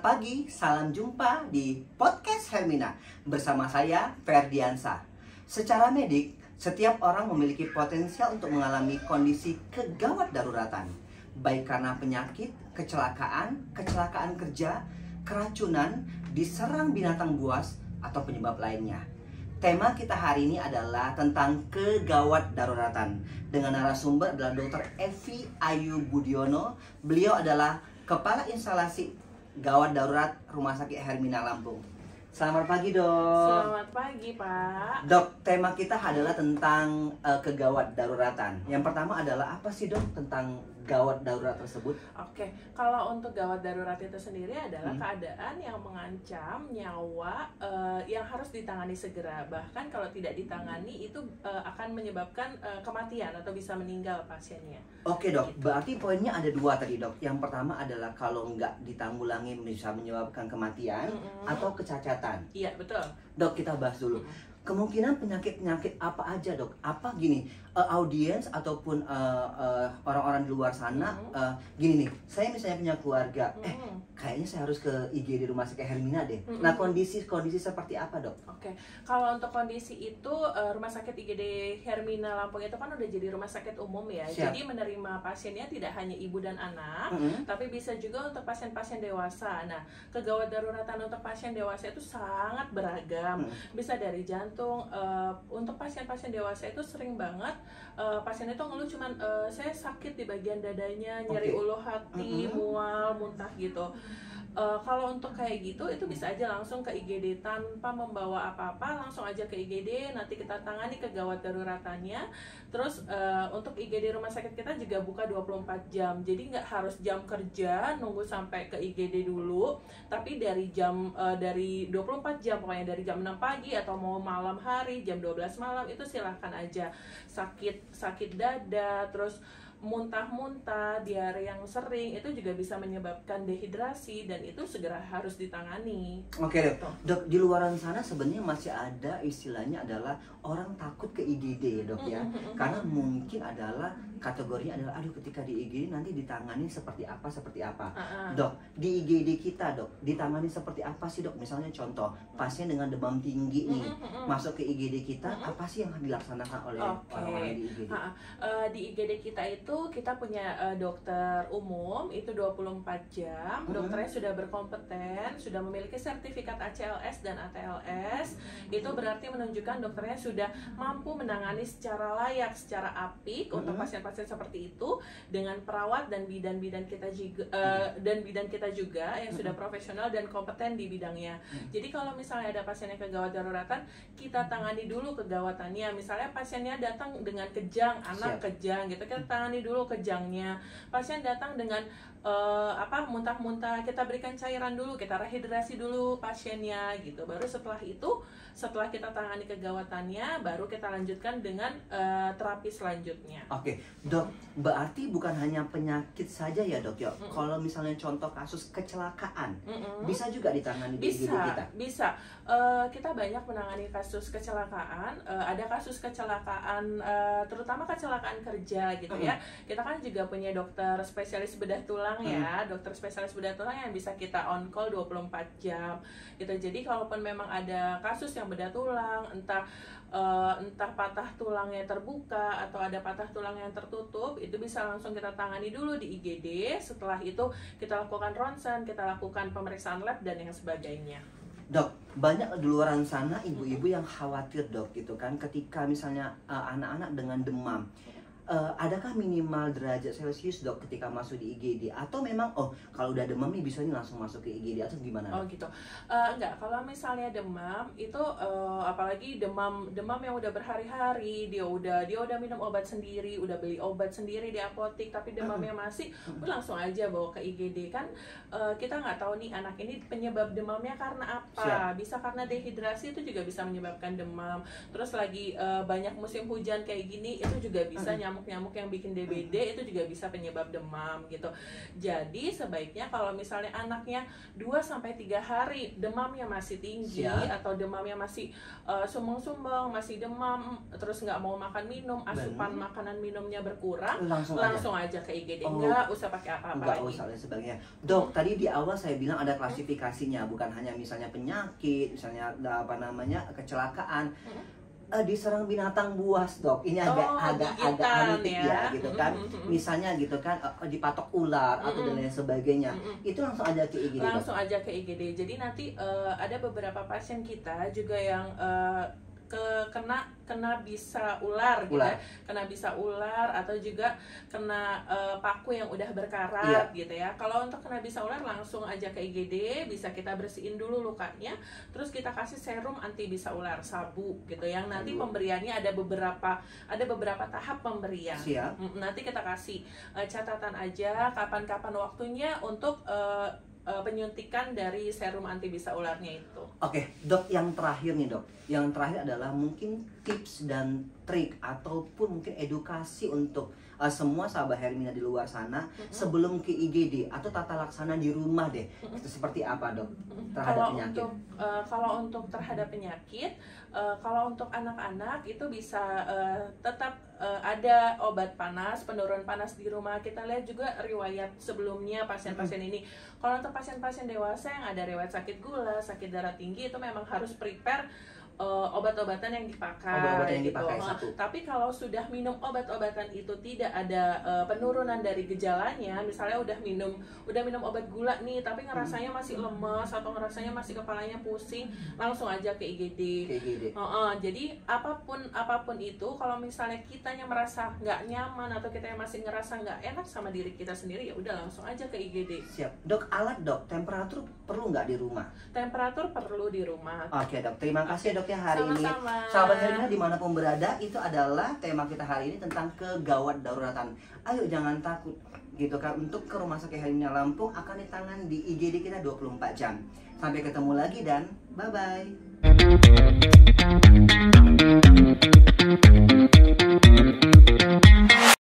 Selamat pagi, salam jumpa di Podcast Hermina bersama saya, Ferdiansa. Secara medik, setiap orang memiliki potensial untuk mengalami kondisi kegawat daruratan, baik karena penyakit, kecelakaan kerja, keracunan, diserang binatang buas, atau penyebab lainnya. Tema kita hari ini adalah tentang kegawat daruratan. Dengan narasumber adalah Dr. Evi Ayu Budiono. Beliau adalah Kepala Instalasi Gawat Darurat Rumah Sakit Hermina Lampung. Selamat pagi, Dok. Selamat pagi, Pak. Dok, tema kita adalah tentang kegawat daruratan. Yang pertama adalah apa sih, Dok, tentang gawat darurat tersebut? Oke, kalau untuk gawat darurat itu sendiri adalah keadaan yang mengancam nyawa yang harus ditangani segera. Bahkan kalau tidak ditangani itu akan menyebabkan kematian atau bisa meninggal pasiennya. Oke, Dok, berarti poinnya ada dua tadi, Dok. Yang pertama adalah kalau nggak ditanggulangi bisa menyebabkan kematian atau kecacatan. Iya, betul. Dok, kita bahas dulu. Kemungkinan penyakit-penyakit apa aja, Dok? Apa gini, audiens ataupun orang-orang di luar sana, gini nih, saya misalnya punya keluarga, kayaknya saya harus ke IGD Rumah Sakit Hermina deh. Nah, kondisi seperti apa, Dok? Oke, kalau untuk kondisi itu Rumah Sakit IGD Hermina Lampung itu kan udah jadi rumah sakit umum ya. Siap. Jadi menerima pasiennya tidak hanya ibu dan anak, tapi bisa juga untuk pasien-pasien dewasa. Nah, kegawat daruratan untuk pasien dewasa itu sangat beragam. Bisa dari jantung. Untuk pasien-pasien dewasa itu sering banget pasien itu ngeluh cuman saya sakit di bagian dadanya, nyeri ulu hati, mual, muntah gitu. Kalau untuk kayak gitu itu bisa aja langsung ke IGD tanpa membawa apa-apa, langsung aja ke IGD, nanti kita tangani kegawat daruratannya. Terus untuk IGD rumah sakit kita juga buka 24 jam, jadi nggak harus jam kerja nunggu sampai ke IGD dulu, tapi dari 24 jam, pokoknya dari jam 6 pagi atau mau malam hari jam 12 malam itu silahkan aja. Sakit dada, terus muntah-muntah, diare yang sering itu juga bisa menyebabkan dehidrasi dan itu segera harus ditangani. Oke, Dok. Dok, di luaran sana sebenarnya masih ada istilahnya adalah orang takut ke IGD, Dok, ya. Karena mungkin adalah kategorinya adalah aduh ketika di IGD nanti ditangani seperti apa. Dok, di IGD kita, Dok, ditangani seperti apa sih, Dok? Misalnya contoh, pasien dengan demam tinggi nih masuk ke IGD kita, apa sih yang dilaksanakan oleh orang-orang di IGD? Di IGD kita itu kita punya dokter umum itu 24 jam. Dokternya sudah berkompeten, sudah memiliki sertifikat ACLS dan ATLS. Itu berarti menunjukkan dokternya sudah mampu menangani secara layak, secara apik untuk pasien-pasien seperti itu dengan perawat dan bidan-bidan kita juga yang sudah profesional dan kompeten di bidangnya. Jadi kalau misalnya ada pasien yang kegawat daruratan, kita tangani dulu kegawatannya. Misalnya pasiennya datang dengan kejang, anak kejang gitu, kita tangani dulu kejangnya. Pasien datang dengan muntah-muntah, kita berikan cairan dulu, kita rehidrasi dulu pasiennya gitu. Baru setelah itu, setelah kita tangani kegawatannya, baru kita lanjutkan dengan terapi selanjutnya. Oke, Dok, berarti bukan hanya penyakit saja ya, Dok, ya? Kalau misalnya contoh kasus kecelakaan, bisa juga ditangani di IGD kita? Bisa. Kita banyak menangani kasus kecelakaan. Ada kasus kecelakaan, terutama kecelakaan kerja gitu ya. Kita kan juga punya dokter spesialis bedah tulang ya, dokter spesialis bedah tulang yang bisa kita on call 24 jam gitu. Jadi kalaupun memang ada kasus yang bedah tulang, entah patah tulangnya terbuka atau ada patah tulang yang tertutup, itu bisa langsung kita tangani dulu di IGD. Setelah itu kita lakukan ronsen, kita lakukan pemeriksaan lab dan yang sebagainya. Dok, banyak di luaran sana ibu-ibu yang khawatir, Dok, gitu kan, ketika misalnya anak-anak dengan demam. Adakah minimal derajat Celcius, Dok, ketika masuk di IGD? Atau memang kalau udah demam nih bisa langsung masuk ke IGD atau gimana? Oh gitu. Enggak, kalau misalnya demam itu apalagi demam yang udah berhari-hari, dia udah minum obat sendiri, udah beli obat sendiri di apotik, tapi demamnya masih, langsung aja bawa ke IGD kan. Kita nggak tahu nih anak ini penyebab demamnya karena apa. Bisa karena dehidrasi, itu juga bisa menyebabkan demam. Terus lagi banyak musim hujan kayak gini, itu juga bisa nyambung nyamuk-nyamuk yang bikin DBD itu juga bisa penyebab demam gitu. Jadi sebaiknya kalau misalnya anaknya 2-3 hari demamnya masih tinggi atau demamnya masih sumbang-sumbang, masih demam, terus nggak mau makan minum, asupan makanan minumnya berkurang, langsung aja ke IGD. Nggak usah pakai apa-apa nggak lagi. usah dan sebagainya. Dok, tadi di awal saya bilang ada klasifikasinya, bukan hanya misalnya penyakit, misalnya apa namanya kecelakaan. Diserang binatang buas, Dok. Ini agak aneh ya gitu kan. Misalnya gitu kan dipatok ular atau dan lain sebagainya. Itu langsung aja ke IGD. Langsung aja ke IGD. Jadi nanti ada beberapa pasien kita juga yang kena bisa ular gitu ya. Kena bisa ular atau juga kena paku yang udah berkarat gitu ya. Kalau untuk kena bisa ular langsung aja ke IGD, bisa kita bersihin dulu lukanya, terus kita kasih serum anti bisa ular, sabu gitu. Yang nanti pemberiannya ada beberapa tahap pemberian. Nanti kita kasih catatan aja kapan-kapan waktunya untuk penyuntikan dari serum anti bisa ularnya itu. Oke, Dok, yang terakhir nih, Dok. Yang terakhir adalah mungkin tips dan trik ataupun mungkin edukasi untuk semua sahabat Hermina di luar sana sebelum ke IGD atau tata laksana di rumah deh. Itu seperti apa, Dok? Terhadap penyakit. Kalau untuk terhadap penyakit, kalau untuk anak-anak itu bisa tetap ada obat panas, penurun panas di rumah. Kita lihat juga riwayat sebelumnya pasien-pasien ini. Kalau untuk pasien-pasien dewasa yang ada riwayat sakit gula, sakit darah tinggi, itu memang harus prepare obat-obatan yang dipakai, Tapi kalau sudah minum obat-obatan itu tidak ada penurunan dari gejalanya, misalnya udah minum obat gula nih, tapi ngerasanya masih lemas atau ngerasanya masih kepalanya pusing, langsung aja ke IGD. Jadi apapun itu, kalau misalnya kitanya merasa nggak nyaman atau kita masih ngerasa nggak enak sama diri kita sendiri, ya udah langsung aja ke IGD. Siap, Dok. Alat, Dok, temperatur perlu nggak di rumah? Temperatur perlu di rumah. Oke, Dok. Terima kasih, Dok. Ya hari Sama-sama. ini sahabat Hermina dimanapun berada, itu adalah tema kita hari ini tentang kegawat daruratan. Ayo jangan takut gitu kan, untuk ke Rumah Sakit Hermina Lampung akan ditangani di IGD kita 24 jam. Sampai ketemu lagi dan bye-bye.